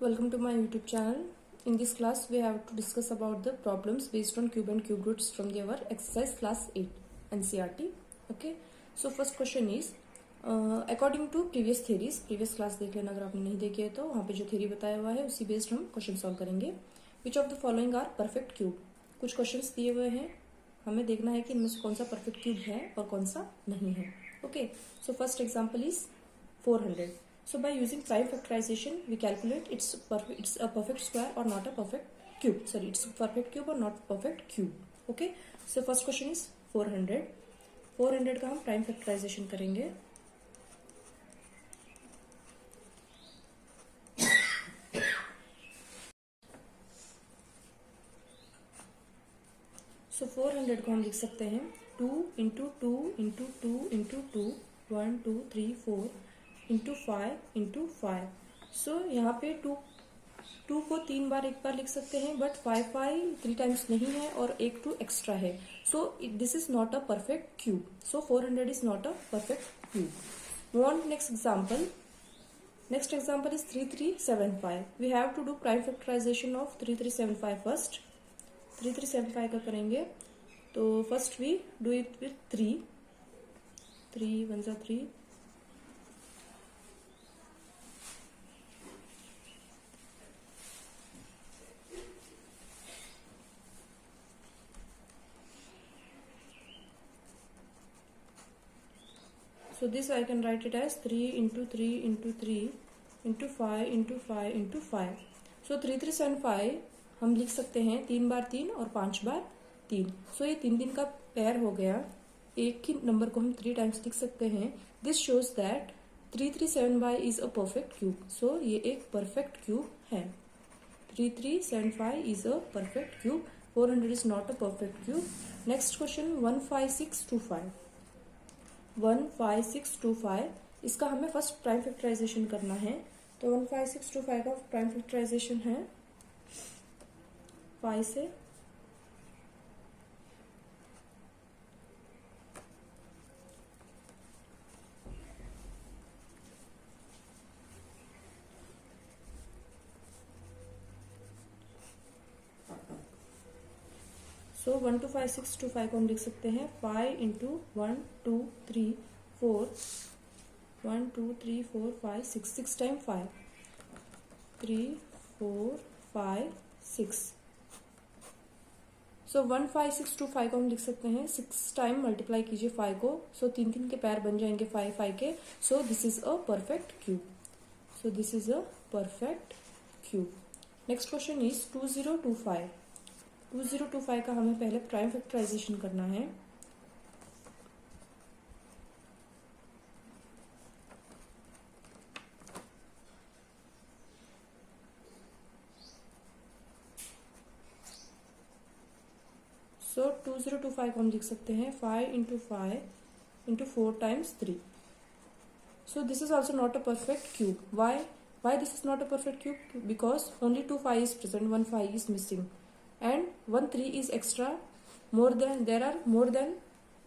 Welcome to my YouTube channel. In this class, we have to discuss about the problems based on cube and cube roots from our exercise class 8 NCERT. Okay. So first question is, according to previous theories, previous class देख लेना अगर आपने नहीं देखी है तो वहाँ पे जो theory बताया हुआ है उसी बेस्ड हम क्वेश्चन सॉल्व करेंगे. Which of the following are perfect cube? कुछ क्वेश्चंस दिए हुए हैं, हमें देखना है कि इनमें से कौन सा परफेक्ट क्यूब है और कौन सा नहीं है. Okay. So first example is 400. So by using prime factorization, we calculate it's a perfect square or not a perfect cube. Sorry, it's a perfect cube or not perfect cube. Okay. So first question is 400. 400 का हम prime factorization करेंगे. So 400 को हम लिख सकते हैं 2 into 2 into 2 into 2 1 2 3 4 into 5 into 5. सो यहाँ पे 2 को 3 बार एक बार लिख सकते हैं, बट 5 3 टाइम्स नहीं है और एक 2 एक्स्ट्रा है. So this is not a perfect cube. So 400 is not a perfect cube. Move on next example. Next example is 3375. We have to do prime factorization of 3375 first. 3375 का करेंगे तो first we do it with 3 1 जा 3. So this I can write it as 3 into 3 into 3 into 5 into 5 into 5. So 3375 हम लिख सकते हैं 3 बार 3 और 5 बार 3. So ये 3 का पेयर हो गया. एक ही नंबर को हम 3 टाइम्स लिख सकते हैं. This shows that 3375 is a perfect cube. So ये एक परफेक्ट क्यूब है. 3375 is a perfect cube. 400 is not a perfect cube. Next question 15625. 15625 इसका हमें फर्स्ट प्राइम फैक्टराइजेशन करना है. तो 15625 का प्राइम फैक्टराइजेशन है 5 से. सो 125625 को हम लिख सकते हैं 5 इंटू 1 2 3 4 1 2 3 4 5 6 6 टाइम 5 3 4 5 6. सो 15625 को हम लिख सकते हैं 6 टाइम मल्टीप्लाई कीजिए 5 को. सो 3 के पैर बन जाएंगे 5 के. सो this is a perfect cube. So this is a perfect cube. Next question is 2025. 2025 का हमें पहले प्राइम फैक्टराइजेशन करना है. सो 2025 को हम लिख सकते हैं 5 into 5 into 4 times 3. So this is also not a perfect cube. Why this is not a perfect cube? Because only 2 5 is present, 1 5 is missing and 1 3 is extra. There are more than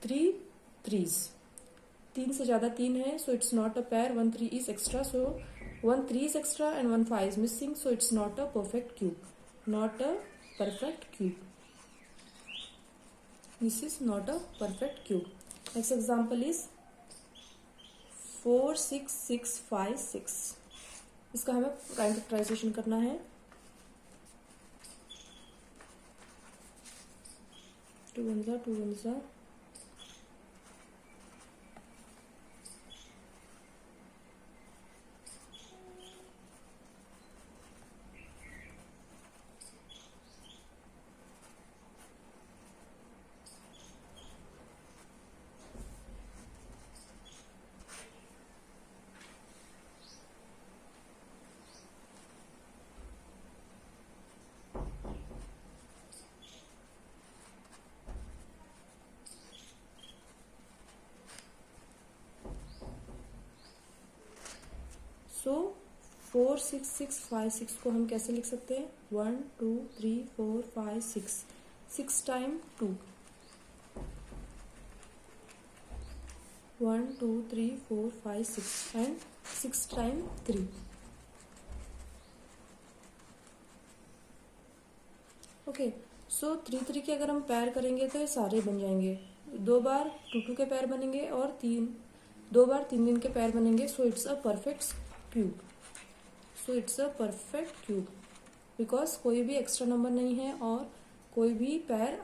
3 3s. 3 से ज्यादा 3 है, so it's not a pair. 1 3 is extra, so 1 3 is extra and 1 5 is missing, so it's not a perfect cube. Not a perfect cube. This is not a perfect cube. Next example is 46656. इसका हमें prime factorisation करना है. 2 1 जा 2 1 जा. सो 46656 को हम कैसे लिख सकते हैं? 1 2 3 4 5 6. 6 टाइम 2 1 2 3 4 5 6 and 6 टाइम 3. ओके, सो 3 के अगर हम पैर करेंगे तो ये सारे बन जाएंगे, 2 बार 2 के पैर बनेंगे और 2 बार 3 के पैर बनेंगे। So it's a perfect cube. So it's a perfect cube because कोई भी एक्स्ट्रा नंबर नहीं है और कोई भी पैर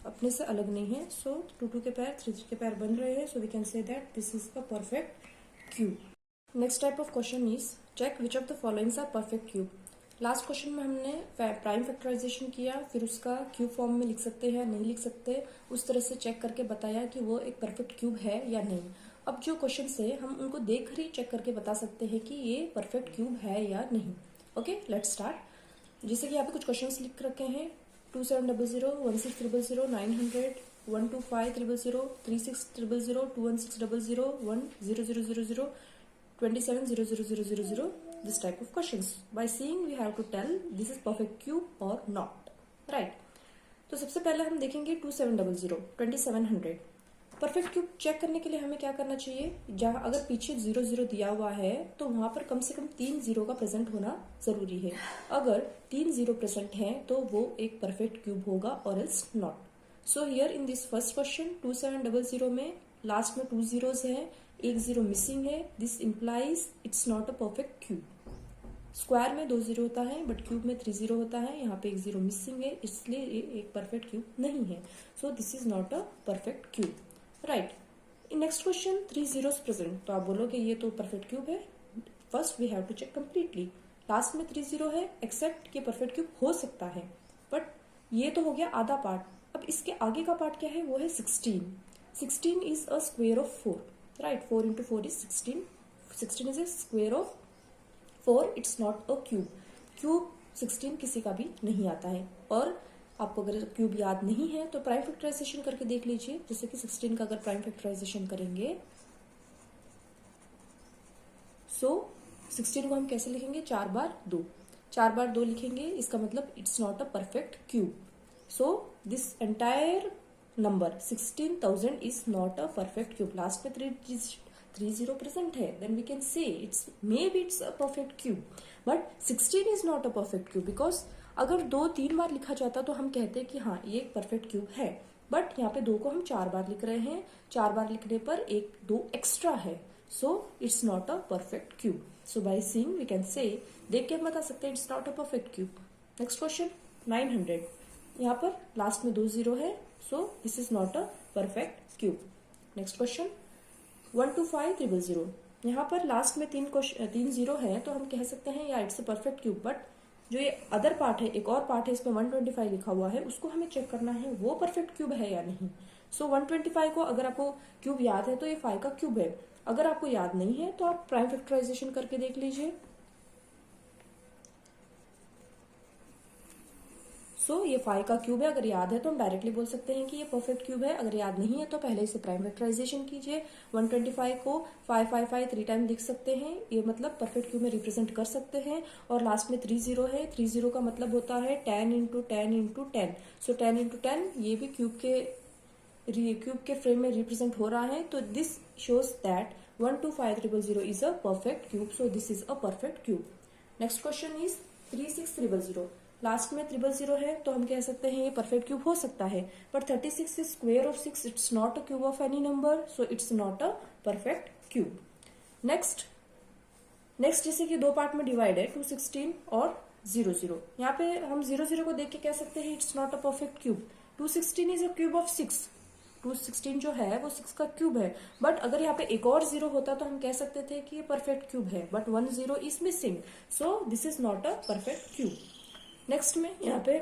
अपने से अलग नहीं है। सो 2 के पैर 3 के पैर बन रहे हैं। So we can say that this is a perfect cube. Next type of question is check which of the followings are perfect cube. Last question में हमने प्राइम फैक्टराइजेशन किया, फिर उसका क्यूब फॉर्म में लिख सकते हैं नहीं लिख सकते, उस तरह से चेक करके बताया कि वो एक परफेक्ट क्यूब है या नहीं। अब जो क्वेश्चन है हम उनको देख कर ही चेक करके बता सकते हैं कि ये परफेक्ट क्यूब है या नहीं। Okay, let's start. जैसे कि यहाँ पे कुछ क्वेश्चंस लिख रखे हैं 2700, 1600, 900, 12500, 3600, 21600, 10000, 270000, this type of questions. By seeing we have to tell this is perfect cube or not, right? तो सबसे पहले हम देखेंगे 2700, 2700। परफेक्ट क्यूब चेक करने के लिए हमें क्या करना चाहिए, जहां अगर पीछे 00 दिया हुआ है तो वहां पर कम से कम 3 0 का प्रेजेंट होना जरूरी है। अगर 3 0 प्रेजेंट है तो वो एक परफेक्ट क्यूब होगा और else not. So here in this first question 2700 में लास्ट में 2 zeros है, 1 0 मिसिंग है। This implies it's not a perfect cube. Square में 2 0 होता है बट क्यूब में 3 0 होता है, यहाँ पे 1 0 मिसिंग है, इसलिए ये एक परफेक्ट क्यूब नहीं है। So this is not a perfect cube, right. In next question 3 zeros present, तो आप बोलोगे ये तो परफेक्ट क्यूब है। First we have to check completely. Last में 3 0 है, एक्सेप्ट ये परफेक्ट क्यूब हो सकता है, बट ये तो हो गया आधा पार्ट। अब इसके आगे का पार्ट क्या है, वो है 16। 16 is a square of 4, right. 4 into 4 is 16. 16 is a square of 4. It's not a cube. Cube 16 किसी का भी नहीं आता है। और आपको अगर क्यूब याद नहीं है तो प्राइम फैक्टराइजेशन करके देख लीजिए। जैसे कि 16 का अगर प्राइम फैक्टराइजेशन करेंगे, सो 16 को हम कैसे लिखेंगे, 4 बार 2। 4 बार 2 लिखेंगे, इसका मतलब it's not a perfect cube. So this entire number 16,000 is not a perfect cube. Last में 3 0 प्रेजेंट है, then we can say it's maybe it's a perfect cube, but 16 is not a perfect cube because अगर 2-3 बार लिखा जाता तो हम कहते कि हाँ ये एक परफेक्ट क्यूब है, बट यहाँ पे 2 को हम 4 बार लिख रहे हैं। 4 बार लिखने पर 1-2 एक्स्ट्रा है, so it's not a perfect cube. So by seeing we can say, देख के हम बता सकते हैं it's not a perfect cube. Next question 900, यहाँ पर लास्ट में 2 0 है, so this is not a perfect cube. Next question 12500, यहाँ पर लास्ट में 3 0 है, तो हम कह सकते हैं या it's a perfect cube, but जो ये अदर पार्ट है, एक और पार्ट है इसमें 125 लिखा हुआ है, उसको हमें चेक करना है वो परफेक्ट क्यूब है या नहीं। सो 125 को अगर आपको क्यूब याद है तो ये 5 का क्यूब है, अगर आपको याद नहीं है तो आप प्राइम फैक्टराइजेशन करके देख लीजिए। सो ये 5 का क्यूब है, अगर याद है तो हम डायरेक्टली बोल सकते हैं कि ये परफेक्ट क्यूब है। अगर याद नहीं है तो पहले इसे प्राइम फैक्टराइजेशन कीजिए। 125 को 5 3 टाइम लिख सकते हैं, ये मतलब परफेक्ट क्यूब में रिप्रेजेंट कर सकते हैं। और लास्ट में 3 0 है, 3 0 का मतलब होता है 10 into 10 into 10। सो 10 into 10 ये भी क्यूब के फ्रेम में रिप्रेजेंट हो रहा है, तो this shows that 12500 is a perfect cube. So this is a perfect cube. Next question is 36000, last में 000 है, तो हम कह सकते हैं ये परफेक्ट क्यूब हो सकता है, but 36 is square of 6, it's not a cube of any number, so it's not a perfect cube. Next जैसे कि 2 पार्ट में डिवाइड है 216 और 00, यहाँ पे हम 00 को देख के कह सकते हैं it's not a perfect cube. 216 is a cube of 6, 216 जो है वो 6 का क्यूब है, बट अगर यहाँ पे एक और 0 होता तो हम कह सकते थे कि ये परफेक्ट क्यूब है, but 1 0 is missing, so this is not a perfect cube. Next में यहाँ पे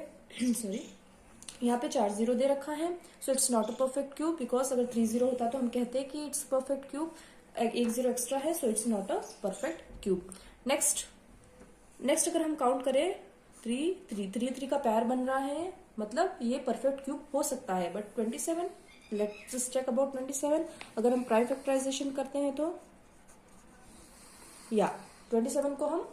यहाँ पे 4 0 दे रखा है, so it's not a perfect cube because अगर 3 0 होता तो हम कहते हैं कि इट्स परफेक्ट क्यूब। 1 0 एक्स्ट्रा है, so it's not a perfect cube. Next अगर हम काउंट करें 3 का पैर बन रहा है, मतलब ये परफेक्ट क्यूब हो सकता है, but 27, let's just check about 27। अगर हम प्राइम फैक्टराइजेशन करते हैं तो या 27 को हम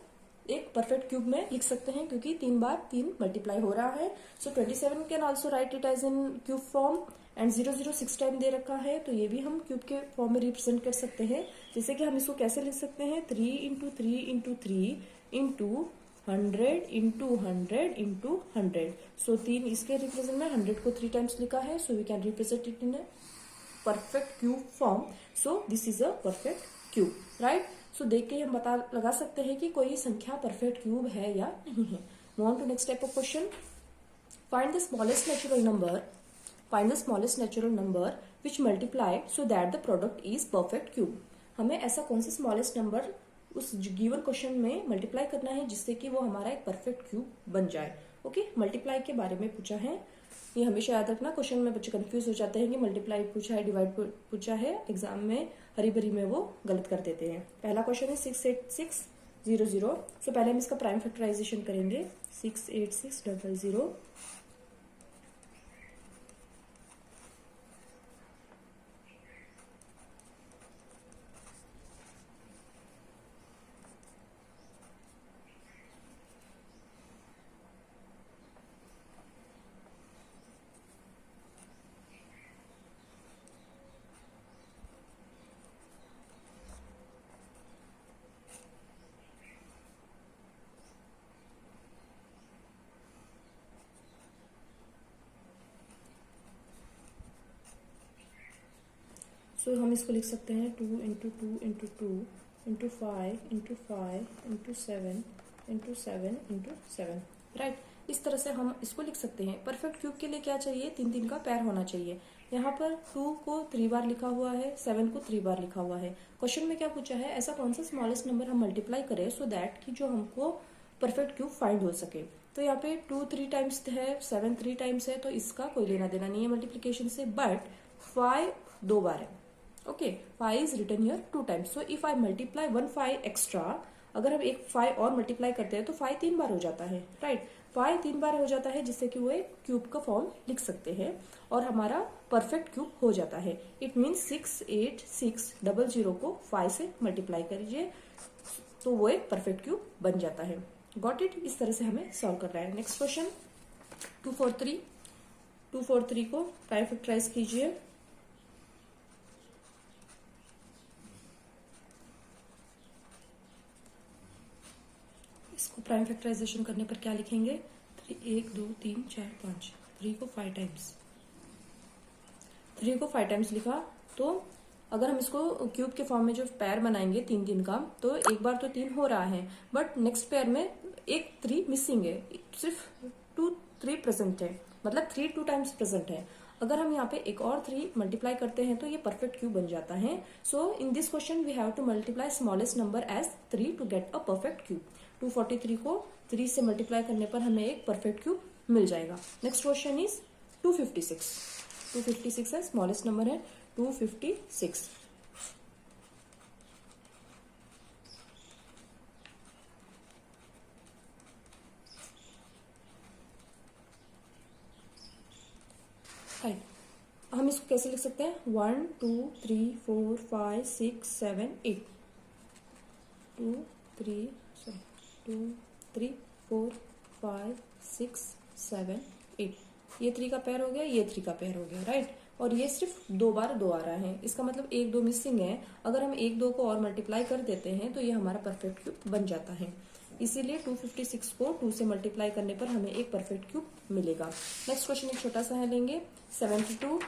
एक परफेक्ट क्यूब में लिख सकते हैं क्योंकि 3 बार 3 मल्टीप्लाई हो रहा है। So 27 can also write it as in cube form, and 0 6 time दे रखा है, तो ये भी हम क्यूब के फॉर्म में रिप्रेजेंट कर सकते हैं। जैसे कि हम इसको कैसे लिख सकते हैं, 3 into 3 into 3 into 100 into 100 into 100. सो 3 इसके रिप्रेजेंट में 100 को 3 टाइम्स लिखा है. So we can represent it in perfect cube form. So this is a perfect cube, right. So देख के हम पता लगा सकते हैं कि कोई संख्या परफेक्ट क्यूब है या नहीं है. Move on to next type of question. Find the smallest natural number. Find the smallest natural number which multiply so that the product is perfect cube. हमें ऐसा कौन सा स्मॉलेस्ट नंबर उस गिवन क्वेश्चन में मल्टीप्लाई करना है जिससे कि वो हमारा एक परफेक्ट क्यूब बन जाए. ओके, मल्टीप्लाई के बारे में पूछा है. ये हमेशा याद रखना, क्वेश्चन में बच्चे कंफ्यूज हो जाते हैं कि मल्टीप्लाई पूछा है, डिवाइड पूछा है. एग्जाम में हरी भरी में वो गलत कर देते हैं. पहला क्वेश्चन है 68600. सो पहले हम इसका प्राइम फैक्टराइजेशन करेंगे. 68600. सो हम इसको लिख सकते हैं 2 into 2 into 2 into 5 into 5 into 7 into 7 into 7, right. इस तरह से हम इसको लिख सकते हैं. परफेक्ट क्यूब के लिए क्या चाहिए? 3 का पैर होना चाहिए. यहाँ पर 2 को 3 बार लिखा हुआ है, 7 को 3 बार लिखा हुआ है. क्वेश्चन में क्या पूछा है? ऐसा कौन सा स्मॉलेस्ट नंबर हम मल्टीप्लाई करें सो दैट कि जो हमको परफेक्ट क्यूब फाइंड हो सके. तो यहाँ पे 2 3 टाइम्स है, 7 3 टाइम्स है, तो इसका कोई लेना देना नहीं है मल्टीप्लीकेशन से. बट 5 2 बार है. Okay, 5 is written here 2 times. So if I multiply 1 5 extra, अगर हम एक 5 और मल्टीप्लाई करते हैं तो 5 3 बार हो जाता है, राइट. 5 3 बार हो जाता है जिससे कि वो एक क्यूब का फॉर्म लिख सकते हैं और हमारा परफेक्ट क्यूब हो जाता है. इट मीन्स 68600 को 5 से मल्टीप्लाई करिए तो वो एक परफेक्ट क्यूब बन जाता है. Got it? इस तरह से हमें सॉल्व करना है. नेक्स्ट क्वेश्चन 243 को प्राइम फैक्टराइज कीजिए. इसको प्राइम फैक्टराइजेशन करने पर क्या लिखेंगे? 1 2 3 4 5. 3 को 5 टाइम्स, 3 को 5 टाइम्स लिखा. तो अगर हम इसको क्यूब के फॉर्म में जो पैर बनाएंगे 3 का, तो एक बार तो 3 हो रहा है, बट नेक्स्ट पैर में एक 3 मिसिंग है. सिर्फ 2 3 प्रेजेंट है, मतलब 3 2 टाइम्स प्रेजेंट है. अगर हम यहाँ पे एक और 3 मल्टीप्लाई करते हैं तो ये परफेक्ट क्यूब बन जाता है. So in this question we have to multiply smallest number as 3 to get a perfect cube. 243 को 3 से मल्टीप्लाई करने पर हमें एक परफेक्ट क्यूब मिल जाएगा. Next question is 256. 256 है, स्मॉलेस्ट नंबर है 256. राइट. हम इसको कैसे लिख सकते हैं? 1 2 3 4 5 6 7 8. 2 3 4 5 6 7 8. ये 3 का पेयर हो गया, ये 3 का पेयर हो गया, राइट. और ये सिर्फ 2 बार 2 आ रहा है. इसका मतलब 1 2 मिसिंग है. अगर हम 1 2 को और मल्टीप्लाई कर देते हैं तो ये हमारा परफेक्ट क्यूब बन जाता है. इसीलिए 256 को 2 से मल्टीप्लाई करने पर हमें एक परफेक्ट क्यूब मिलेगा. नेक्स्ट क्वेश्चन एक छोटा सा है लेंगे. 72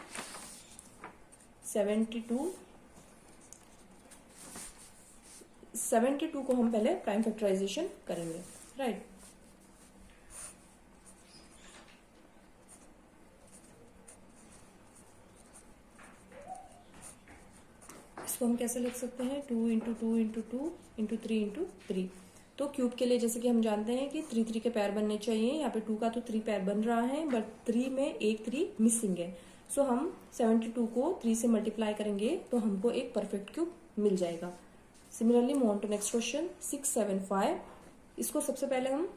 को हम पहले प्राइम फैक्टराइजेशन करेंगे, राइट. इसको हम कैसे लिख सकते हैं? 2 इंटू 2 इंटू 2 इंटू 3 इंटू 3. तो क्यूब के लिए जैसे कि हम जानते हैं कि 3 3 के पैर बनने चाहिए. यहाँ पे 2 का तो 3 पैर बन रहा है, बट 3 में एक 3 मिसिंग है. सो हम 72 को 3 से मल्टीप्लाई करेंगे तो हमको एक परफेक्ट क्यूब मिल जाएगा. Similarly move on to next question 675. इसको सबसे पहले हम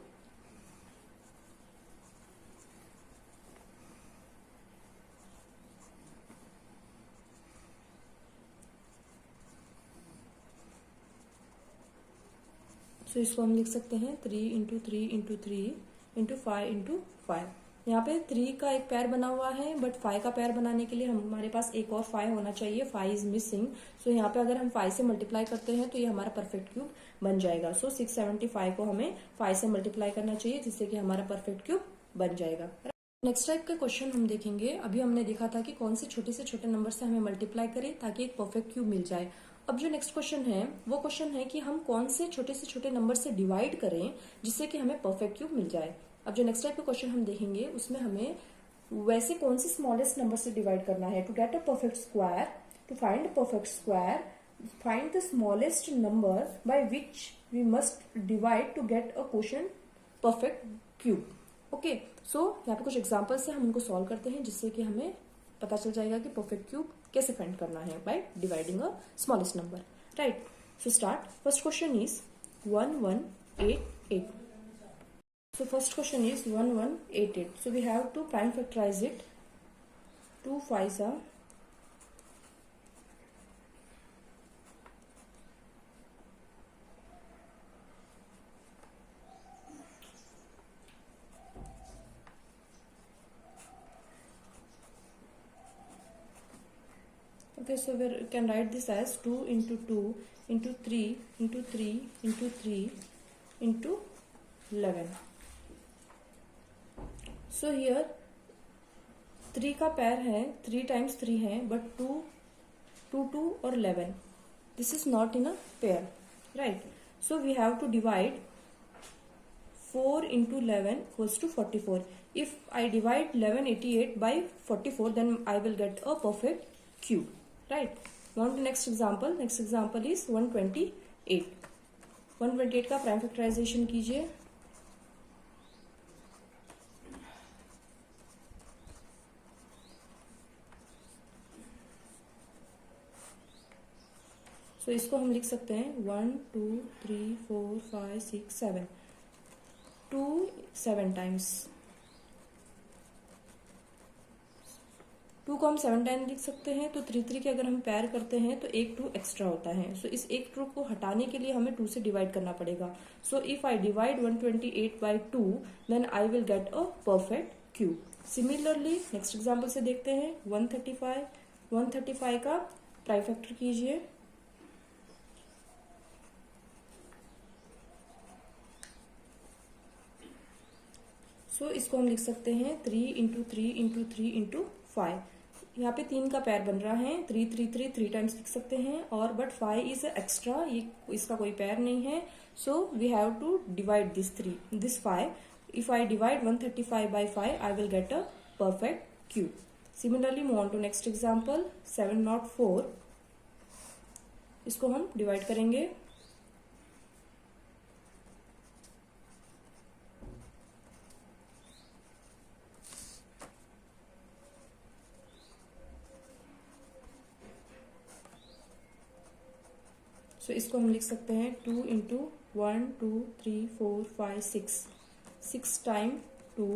इसको हम लिख सकते हैं 3 इंटू 3 इंटू 3 इंटू 5 इंटू 5. यहाँ पे 3 का एक पेयर बना हुआ है, बट 5 का पेयर बनाने के लिए हमारे पास एक और 5 होना चाहिए. 5 इज मिसिंग. सो यहाँ पे अगर हम 5 से मल्टीप्लाई करते हैं तो ये हमारा परफेक्ट क्यूब बन जाएगा. सो 675 को हमें 5 से मल्टीप्लाई करना चाहिए, जिससे कि हमारा परफेक्ट क्यूब बन जाएगा. नेक्स्ट टाइप का क्वेश्चन हम देखेंगे. अभी हमने देखा था कि कौन से छोटे नंबर से हमें मल्टीप्लाई करें ताकि एक परफेक्ट क्यूब मिल जाए. अब जो नेक्स्ट क्वेश्चन है वो क्वेश्चन है कि हम कौन से छोटे नंबर से डिवाइड करें जिससे कि हमें परफेक्ट क्यूब मिल जाए. अब जो नेक्स्ट टाइप का क्वेश्चन हम देखेंगे उसमें हमें वैसे कौन से स्मॉलेस्ट नंबर से डिवाइड करना है. To get a perfect square, to find perfect square, find the smallest number by which we must divide to get a question perfect cube. Okay, so यहाँ पे कुछ एग्जाम्पल से हम उनको सॉल्व करते हैं, जिससे कि हमें पता चल जाएगा कि परफेक्ट क्यूब कैसे फाइंड करना है by dividing a smallest number. Right, so start. First question is 1188. So first question is 1188. So we have to prime factorize it. 2 5s are okay, so we can write this as 2 into 2 into 3 into 3 into 3 into 11. So here 3 का pair है, 3 times 3 है, but 2 2 और 11. This is not in a pair, right? So we have to divide 4 into 11 equals to 44. If I divide 1188 by 44, then I will get a perfect cube, right? On to next example. Next example is 128. 128 का prime factorisation कीजिए. तो इसको हम लिख सकते हैं 1 2 3 4 5 6 7. 2 7 times. 2 को हम 7 टाइम लिख सकते हैं. तो 3 के अगर हम पेयर करते हैं तो एक 2 एक्स्ट्रा होता है. सो इस एक 2 को हटाने के लिए हमें 2 से डिवाइड करना पड़ेगा. So if I divide 128 by 2, then I will get a perfect cube. Similarly next example से देखते हैं 135. 135 का प्राइम फैक्टर कीजिए. सो इसको हम लिख सकते हैं 3 इंटू 3 इंटू 3 इंटू 5. यहाँ पे 3 का पेयर बन रहा है. 3 3 3 3 टाइम्स लिख सकते हैं. और बट 5 इज एक्स्ट्रा, ये इसका कोई पेयर नहीं है. So we have to divide this 5. If I divide 135 by 5, I will get a perfect cube. Similarly move on to next example 704. इसको हम डिवाइड करेंगे. सो इसको हम लिख सकते हैं 2 into 1 2 3 4 5 6. 6 time 2,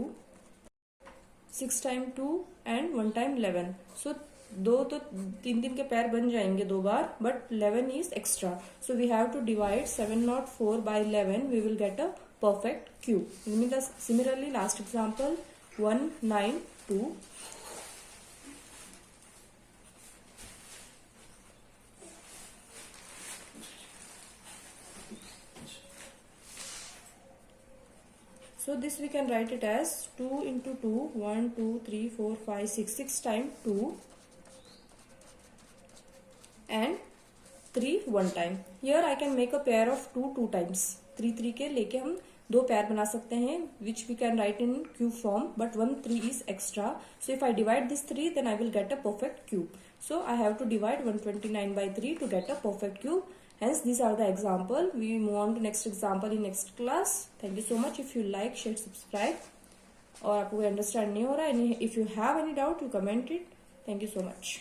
6 time 2 and 1 time 11. So 2 तो 3 के पेयर बन जाएंगे 2 बार, but 11 is extra. So we have to divide 704 by 11. We will get a perfect cube. Similarly last example 192. So this we can write it as 2 into 2, 1, 2, 3, 4, 5, 6. 6 times 2 and 3 1 time. Here I can make a pair of 2 times. 3 के लेके हम 2 pair बना सकते हैं, which we can write in cube form, but 1 3 is extra. So if I divide this 3, then I will get a perfect cube. So I have to divide 129 by 3 to get a perfect cube. Hence these are the example. We move on to next example in next class. Thank you so much. If you like, share, subscribe. और आपको कोई understand नहीं हो रहा है, if you have any doubt, you comment it. Thank you so much.